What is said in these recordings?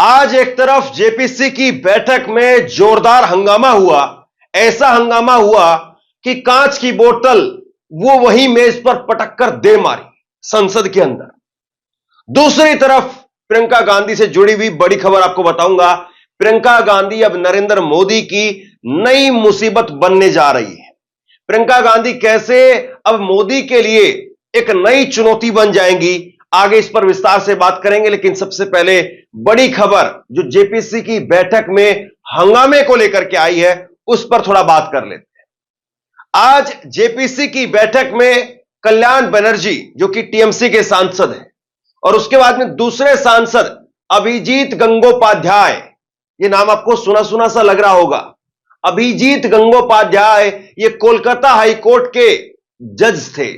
आज एक तरफ जेपीसी की बैठक में जोरदार हंगामा हुआ। ऐसा हंगामा हुआ कि कांच की बोतल वो वही मेज पर पटक कर दे मारी संसद के अंदर। दूसरी तरफ प्रियंका गांधी से जुड़ी हुई बड़ी खबर आपको बताऊंगा। प्रियंका गांधी अब नरेंद्र मोदी की नई मुसीबत बनने जा रही है। प्रियंका गांधी कैसे अब मोदी के लिए एक नई चुनौती बन जाएंगी, आगे इस पर विस्तार से बात करेंगे। लेकिन सबसे पहले बड़ी खबर जो जेपीसी की बैठक में हंगामे को लेकर के आई है, उस पर थोड़ा बात कर लेते हैं। आज जेपीसी की बैठक में कल्याण बनर्जी जो कि टीएमसी के सांसद हैं, और उसके बाद में दूसरे सांसद अभिजीत गंगोपाध्याय, ये नाम आपको सुना सुना सा लग रहा होगा। अभिजीत गंगोपाध्याय ये कोलकाता हाई कोर्ट के जज थे।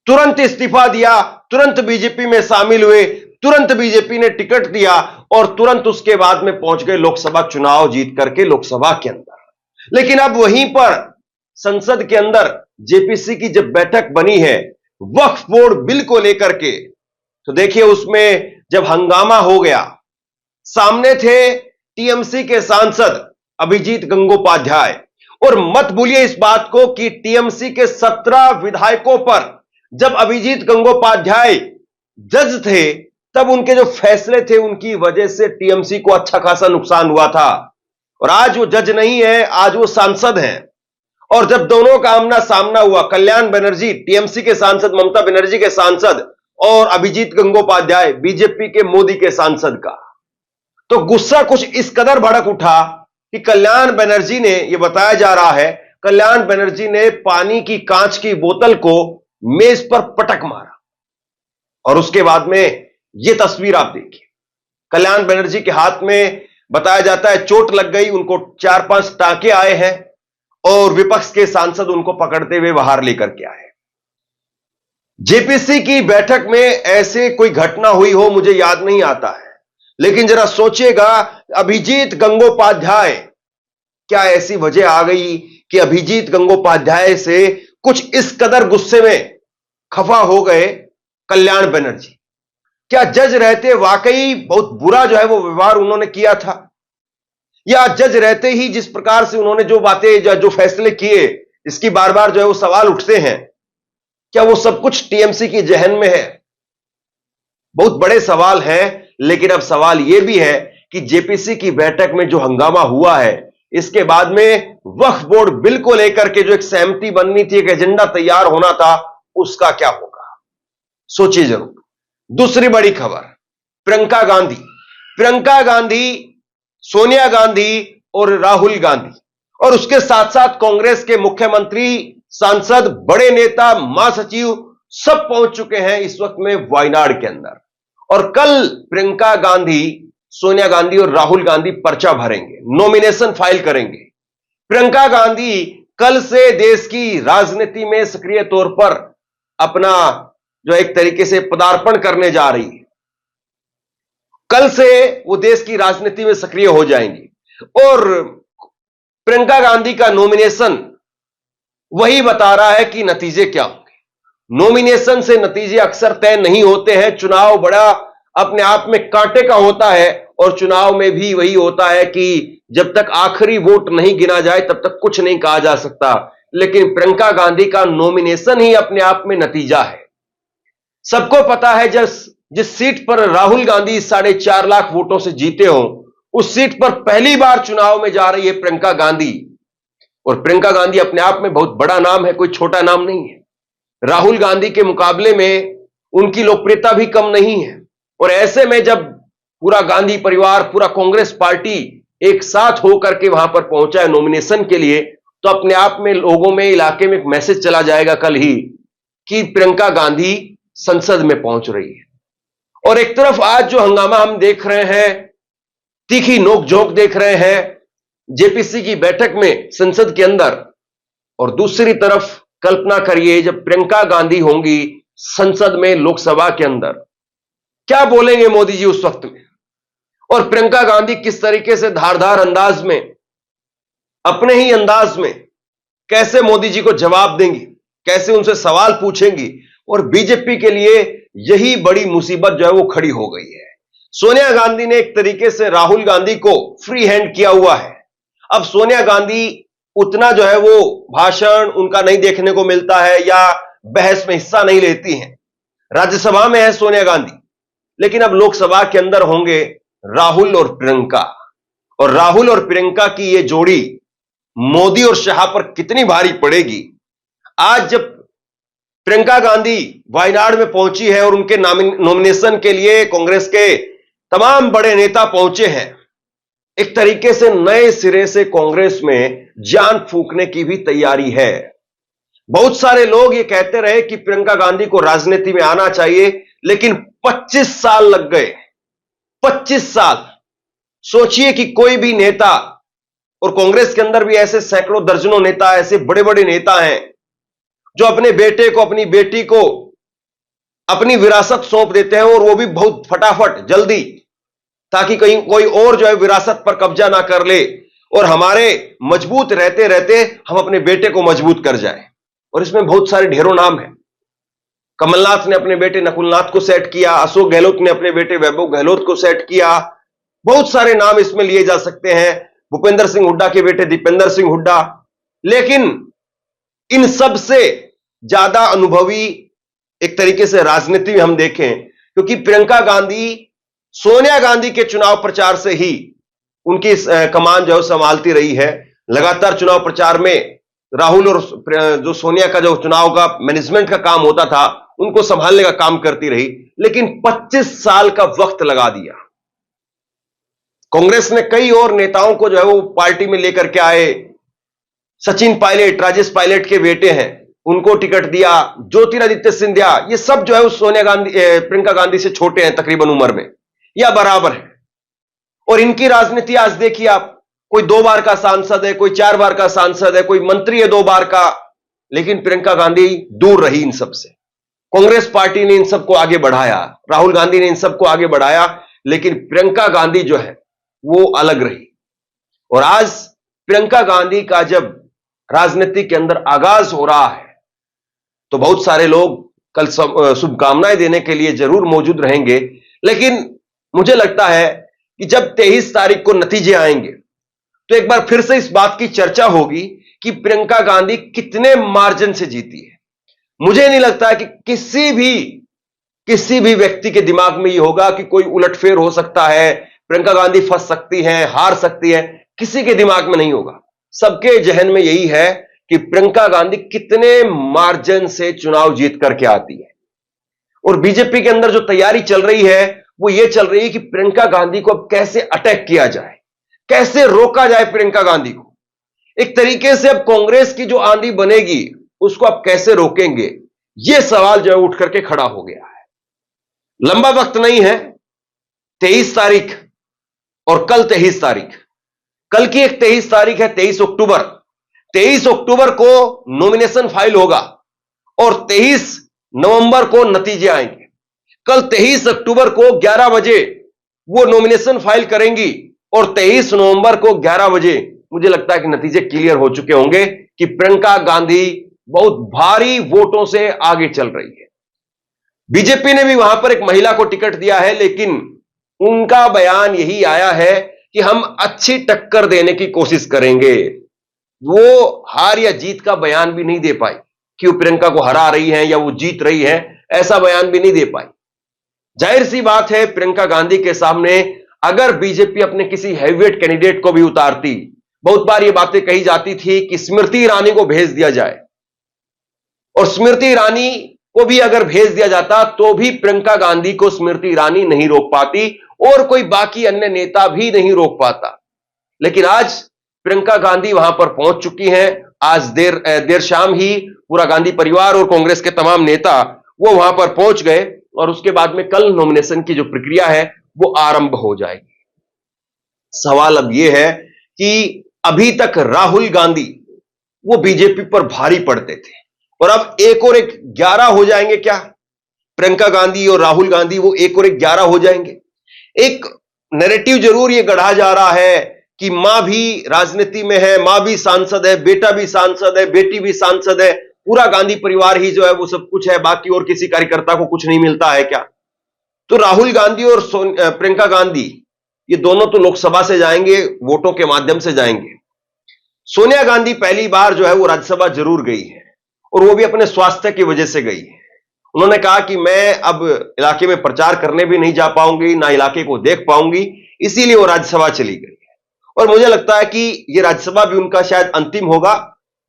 तुरंत इस्तीफा दिया, तुरंत बीजेपी में शामिल हुए, तुरंत बीजेपी ने टिकट दिया और तुरंत उसके बाद में पहुंच गए लोकसभा चुनाव जीत करके लोकसभा के अंदर। लेकिन अब वहीं पर संसद के अंदर जेपीसी की जब बैठक बनी है वक्फ बोर्ड बिल को लेकर के, तो देखिए उसमें जब हंगामा हो गया, सामने थे टीएमसी के सांसद अभिजीत गंगोपाध्याय। और मत भूलिए इस बात को कि टीएमसी के 17 विधायकों पर जब अभिजीत गंगोपाध्याय जज थे, तब उनके जो फैसले थे उनकी वजह से टीएमसी को अच्छा खासा नुकसान हुआ था। और आज वो जज नहीं है, आज वो सांसद हैं। और जब दोनों का आमना सामना हुआ, कल्याण बनर्जी टीएमसी के सांसद, ममता बनर्जी के सांसद, और अभिजीत गंगोपाध्याय बीजेपी के मोदी के सांसद का, तो गुस्सा कुछ इस कदर भड़क उठा कि कल्याण बनर्जी ने, यह बताया जा रहा है, कल्याण बनर्जी ने पानी की कांच की बोतल को मेज पर पटक मारा। और उसके बाद में यह तस्वीर आप देखिए, कल्याण बनर्जी के हाथ में बताया जाता है चोट लग गई, उनको 4-5 टांके आए हैं और विपक्ष के सांसद उनको पकड़ते हुए बाहर लेकर के आए। जेपीसी की बैठक में ऐसे कोई घटना हुई हो मुझे याद नहीं आता है, लेकिन जरा सोचिएगा, अभिजीत गंगोपाध्याय, क्या ऐसी वजह आ गई कि अभिजीत गंगोपाध्याय से कुछ इस कदर गुस्से में खफा हो गए कल्याण बनर्जी? क्या जज रहते वाकई बहुत बुरा जो है वो व्यवहार उन्होंने किया था, या जज रहते ही जिस प्रकार से उन्होंने जो बातें जो फैसले किए, इसकी बार बार जो है वो सवाल उठते हैं, क्या वो सब कुछ टीएमसी की जहन में है? बहुत बड़े सवाल हैं। लेकिन अब सवाल यह भी है कि जेपीसी की बैठक में जो हंगामा हुआ है, इसके बाद में वक्फ बोर्ड बिल को लेकर के जो एक सहमति बननी थी, एक एजेंडा तैयार होना था, उसका क्या होगा? सोचिए जरूर। दूसरी बड़ी खबर, प्रियंका गांधी। प्रियंका गांधी, सोनिया गांधी और राहुल गांधी, और उसके साथ साथ कांग्रेस के मुख्यमंत्री, सांसद, बड़े नेता, महासचिव सब पहुंच चुके हैं इस वक्त में वायनाड के अंदर। और कल प्रियंका गांधी, सोनिया गांधी और राहुल गांधी पर्चा भरेंगे, नॉमिनेशन फाइल करेंगे। प्रियंका गांधी कल से देश की राजनीति में सक्रिय तौर पर अपना जो एक तरीके से पदार्पण करने जा रही है। कल से वो देश की राजनीति में सक्रिय हो जाएंगी। और प्रियंका गांधी का नॉमिनेशन वही बता रहा है कि नतीजे क्या होंगे। नॉमिनेशन से नतीजे अक्सर तय नहीं होते हैं। चुनाव बड़ा अपने आप में कांटे का होता है, और चुनाव में भी वही होता है कि जब तक आखिरी वोट नहीं गिना जाए तब तक कुछ नहीं कहा जा सकता। लेकिन प्रियंका गांधी का नॉमिनेशन ही अपने आप में नतीजा है। सबको पता है जिस सीट पर राहुल गांधी 4.5 लाख वोटों से जीते हों, उस सीट पर पहली बार चुनाव में जा रही है प्रियंका गांधी। और प्रियंका गांधी अपने आप में बहुत बड़ा नाम है, कोई छोटा नाम नहीं है। राहुल गांधी के मुकाबले में उनकी लोकप्रियता भी कम नहीं है। और ऐसे में जब पूरा गांधी परिवार, पूरा कांग्रेस पार्टी एक साथ होकर के वहां पर पहुंचा है नॉमिनेशन के लिए, तो अपने आप में लोगों में, इलाके में एक मैसेज चला जाएगा कल ही कि प्रियंका गांधी संसद में पहुंच रही है। और एक तरफ आज जो हंगामा हम देख रहे हैं, तीखी नोकझोंक देख रहे हैं जेपीसी की बैठक में संसद के अंदर, और दूसरी तरफ कल्पना करिए जब प्रियंका गांधी होंगी संसद में, लोकसभा के अंदर, क्या बोलेंगे मोदी जी उस वक्त में? और प्रियंका गांधी किस तरीके से धारदार अंदाज में, अपने ही अंदाज में कैसे मोदी जी को जवाब देंगी, कैसे उनसे सवाल पूछेंगी। और बीजेपी के लिए यही बड़ी मुसीबत जो है वो खड़ी हो गई है। सोनिया गांधी ने एक तरीके से राहुल गांधी को फ्री हैंड किया हुआ है। अब सोनिया गांधी उतना जो है वो भाषण उनका नहीं देखने को मिलता है या बहस में हिस्सा नहीं लेती हैं। राज्यसभा में है सोनिया गांधी, लेकिन अब लोकसभा के अंदर होंगे राहुल और प्रियंका। और राहुल और प्रियंका की यह जोड़ी मोदी और शाह पर कितनी भारी पड़ेगी। आज जब प्रियंका गांधी वायनाड में पहुंची है और उनके नॉमिनेशन के लिए कांग्रेस के तमाम बड़े नेता पहुंचे हैं, एक तरीके से नए सिरे से कांग्रेस में जान फूंकने की भी तैयारी है। बहुत सारे लोग ये कहते रहे कि प्रियंका गांधी को राजनीति में आना चाहिए, लेकिन 25 साल लग गए। 25 साल। सोचिए कि कोई भी नेता, और कांग्रेस के अंदर भी ऐसे सैकड़ों दर्जनों नेता, ऐसे बड़े बड़े नेता हैं जो अपने बेटे को, अपनी बेटी को अपनी विरासत सौंप देते हैं, और वो भी बहुत फटाफट, जल्दी, ताकि कहीं कोई और जो है विरासत पर कब्जा ना कर ले और हमारे मजबूत रहते रहते हम अपने बेटे को मजबूत कर जाए। और इसमें बहुत सारे ढेरों नाम हैं। कमलनाथ ने अपने बेटे नकुलनाथ को सेट किया, अशोक गहलोत ने अपने बेटे वैभव गहलोत को सेट किया। बहुत सारे नाम इसमें लिए जा सकते हैं, भूपेंद्र सिंह हुड्डा के बेटे दीपेंद्र सिंह हुड्डा। लेकिन इन सब से ज्यादा अनुभवी एक तरीके से राजनीति में हम देखें, क्योंकि प्रियंका गांधी सोनिया गांधी के चुनाव प्रचार से ही उनकी कमान जो संभालती रही है। लगातार चुनाव प्रचार में राहुल और जो सोनिया का जो चुनाव का मैनेजमेंट का काम होता था, उनको संभालने का काम करती रही। लेकिन 25 साल का वक्त लगा दिया। कांग्रेस ने कई और नेताओं को जो है वो पार्टी में लेकर के आए। सचिन पायलट, राजेश पायलट के बेटे हैं, उनको टिकट दिया। ज्योतिरादित्य सिंधिया, ये सब जो है वो सोनिया गांधी, प्रियंका गांधी से छोटे हैं तकरीबन उम्र में या बराबर है। और इनकी राजनीति आज देखिए आप, कोई 2 बार का सांसद है, कोई 4 बार का सांसद है, कोई मंत्री है 2 बार का। लेकिन प्रियंका गांधी दूर रही इन सब से। कांग्रेस पार्टी ने इन सबको आगे बढ़ाया, राहुल गांधी ने इन सबको आगे बढ़ाया, लेकिन प्रियंका गांधी जो है वो अलग रही। और आज प्रियंका गांधी का जब राजनीति के अंदर आगाज हो रहा है, तो बहुत सारे लोग कल शुभकामनाएं देने के लिए जरूर मौजूद रहेंगे। लेकिन मुझे लगता है कि जब 23 तारीख को नतीजे आएंगे, तो एक बार फिर से इस बात की चर्चा होगी कि प्रियंका गांधी कितने मार्जिन से जीती है। मुझे नहीं लगता है कि किसी भी व्यक्ति के दिमाग में यह होगा कि कोई उलटफेर हो सकता है, प्रियंका गांधी फंस सकती हैं, हार सकती है। किसी के दिमाग में नहीं होगा। सबके जहन में यही है कि प्रियंका गांधी कितने मार्जिन से चुनाव जीत करके आती है। और बीजेपी के अंदर जो तैयारी चल रही है, वो ये चल रही है कि प्रियंका गांधी को अब कैसे अटैक किया जाए, कैसे रोका जाए प्रियंका गांधी को। एक तरीके से अब कांग्रेस की जो आंधी बनेगी, उसको अब कैसे रोकेंगे, यह सवाल जो है उठ करके खड़ा हो गया है। लंबा वक्त नहीं है, 23 तारीख और कल 23 तारीख, कल की एक 23 तारीख है, 23 अक्टूबर। 23 अक्टूबर को नॉमिनेशन फाइल होगा और 23 नवंबर को नतीजे आएंगे। कल 23 अक्टूबर को 11 बजे वो नॉमिनेशन फाइल करेंगी और 23 नवंबर को 11 बजे मुझे लगता है कि नतीजे क्लियर हो चुके होंगे कि प्रियंका गांधी बहुत भारी वोटों से आगे चल रही है। बीजेपी ने भी वहां पर एक महिला को टिकट दिया है, लेकिन उनका बयान यही आया है कि हम अच्छी टक्कर देने की कोशिश करेंगे। वो हार या जीत का बयान भी नहीं दे पाई कि वो प्रियंका को हरा रही है या वो जीत रही है, ऐसा बयान भी नहीं दे पाई। जाहिर सी बात है, प्रियंका गांधी के सामने अगर बीजेपी अपने किसी हैवीवेट कैंडिडेट को भी उतारती, बहुत बार ये बातें कही जाती थी कि स्मृति ईरानी को भेज दिया जाए, और स्मृति ईरानी को भी अगर भेज दिया जाता तो भी प्रियंका गांधी को स्मृति ईरानी नहीं रोक पाती और कोई बाकी अन्य नेता भी नहीं रोक पाता। लेकिन आज प्रियंका गांधी वहां पर पहुंच चुकी हैं। आज देर शाम ही पूरा गांधी परिवार और कांग्रेस के तमाम नेता वो वहां पर पहुंच गए, और उसके बाद में कल नॉमिनेशन की जो प्रक्रिया है वो आरंभ हो जाएगी। सवाल अब यह है कि अभी तक राहुल गांधी वो बीजेपी पर भारी पड़ते थे, और अब एक और एक 11 हो जाएंगे क्या? प्रियंका गांधी और राहुल गांधी वो एक और एक 11 हो जाएंगे। एक नैरेटिव जरूर ये गढ़ा जा रहा है कि मां भी राजनीति में है, मां भी सांसद है, बेटा भी सांसद है, बेटी भी सांसद है, पूरा गांधी परिवार ही जो है वो सब कुछ है, बाकी और किसी कार्यकर्ता को कुछ नहीं मिलता है क्या? तो राहुल गांधी और प्रियंका गांधी ये दोनों तो लोकसभा से जाएंगे, वोटों के माध्यम से जाएंगे। सोनिया गांधी पहली बार जो है वो राज्यसभा जरूर गई है, और वो भी अपने स्वास्थ्य की वजह से गई है। उन्होंने कहा कि मैं अब इलाके में प्रचार करने भी नहीं जा पाऊंगी, ना इलाके को देख पाऊंगी, इसीलिए वो राज्यसभा चली गई है। और मुझे लगता है कि ये राज्यसभा भी उनका शायद अंतिम होगा।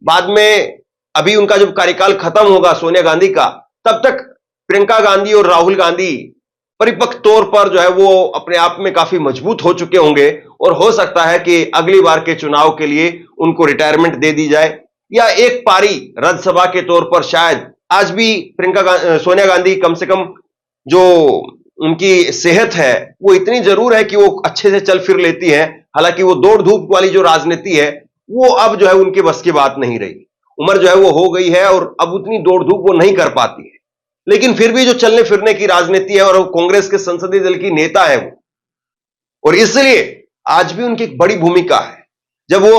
बाद में अभी उनका जब कार्यकाल खत्म होगा सोनिया गांधी का, तब तक प्रियंका गांधी और राहुल गांधी परिपक्व तौर पर जो है वो अपने आप में काफी मजबूत हो चुके होंगे, और हो सकता है कि अगली बार के चुनाव के लिए उनको रिटायरमेंट दे दी जाए, या एक पारी राज्यसभा के तौर पर शायद। आज भी सोनिया गांधी कम से कम जो उनकी सेहत है वो इतनी जरूर है कि वो अच्छे से चल फिर लेती है। हालांकि वो दौड़ धूप वाली जो राजनीति है वो अब जो है उनके बस की बात नहीं रही। उम्र जो है वो हो गई है और अब उतनी दौड़ धूप वो नहीं कर पाती है, लेकिन फिर भी जो चलने फिरने की राजनीति है, और वो कांग्रेस के संसदीय दल की नेता है वो, और इसलिए आज भी उनकी एक बड़ी भूमिका है। जब वो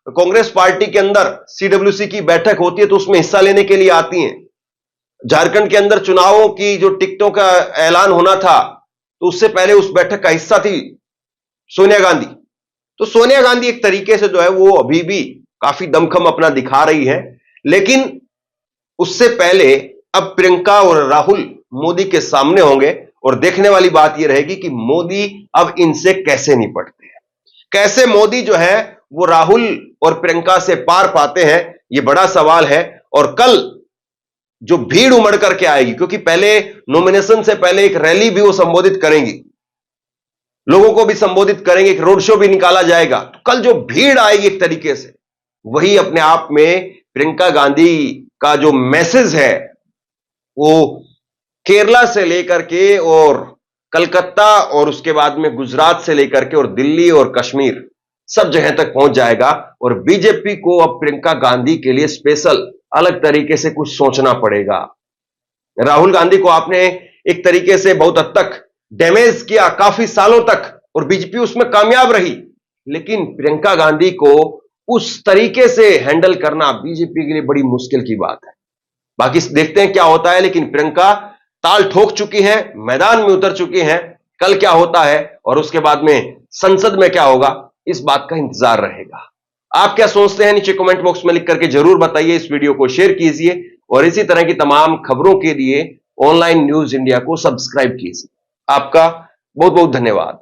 कांग्रेस पार्टी के अंदर सीडब्ल्यूसी की बैठक होती है तो उसमें हिस्सा लेने के लिए आती हैं। झारखंड के अंदर चुनावों की जो टिकटों का ऐलान होना था, तो उससे पहले उस बैठक का हिस्सा थी सोनिया गांधी। तो सोनिया गांधी एक तरीके से जो है वो अभी भी काफी दमखम अपना दिखा रही है, लेकिन उससे पहले अब प्रियंका और राहुल मोदी के सामने होंगे, और देखने वाली बात यह रहेगी कि मोदी अब इनसे कैसे निपटते हैं, कैसे मोदी जो है वो राहुल और प्रियंका से पार पाते हैं, यह बड़ा सवाल है। और कल जो भीड़ उमड़ करके आएगी, क्योंकि पहले नॉमिनेशन से पहले एक रैली भी वो संबोधित करेंगी, लोगों को भी संबोधित करेंगे, एक रोड शो भी निकाला जाएगा। तो कल जो भीड़ आएगी एक तरीके से, वही अपने आप में प्रियंका गांधी का जो मैसेज है वो केरला से लेकर के और कलकत्ता, और उसके बाद में गुजरात से लेकर के और दिल्ली और कश्मीर, सब जगह तक पहुंच जाएगा। और बीजेपी को अब प्रियंका गांधी के लिए स्पेशल अलग तरीके से कुछ सोचना पड़ेगा। राहुल गांधी को आपने एक तरीके से बहुत हद तक डैमेज किया काफी सालों तक, और बीजेपी उसमें कामयाब रही, लेकिन प्रियंका गांधी को उस तरीके से हैंडल करना बीजेपी के लिए बड़ी मुश्किल की बात है। बाकी देखते हैं क्या होता है, लेकिन प्रियंका ताल ठोक चुकी हैं, मैदान में उतर चुकी हैं। कल क्या होता है और उसके बाद में संसद में क्या होगा, इस बात का इंतजार रहेगा। आप क्या सोचते हैं नीचे कमेंट बॉक्स में लिख करके जरूर बताइए। इस वीडियो को शेयर कीजिए, और इसी तरह की तमाम खबरों के लिए ऑनलाइन न्यूज इंडिया को सब्सक्राइब कीजिए। आपका बहुत बहुत धन्यवाद।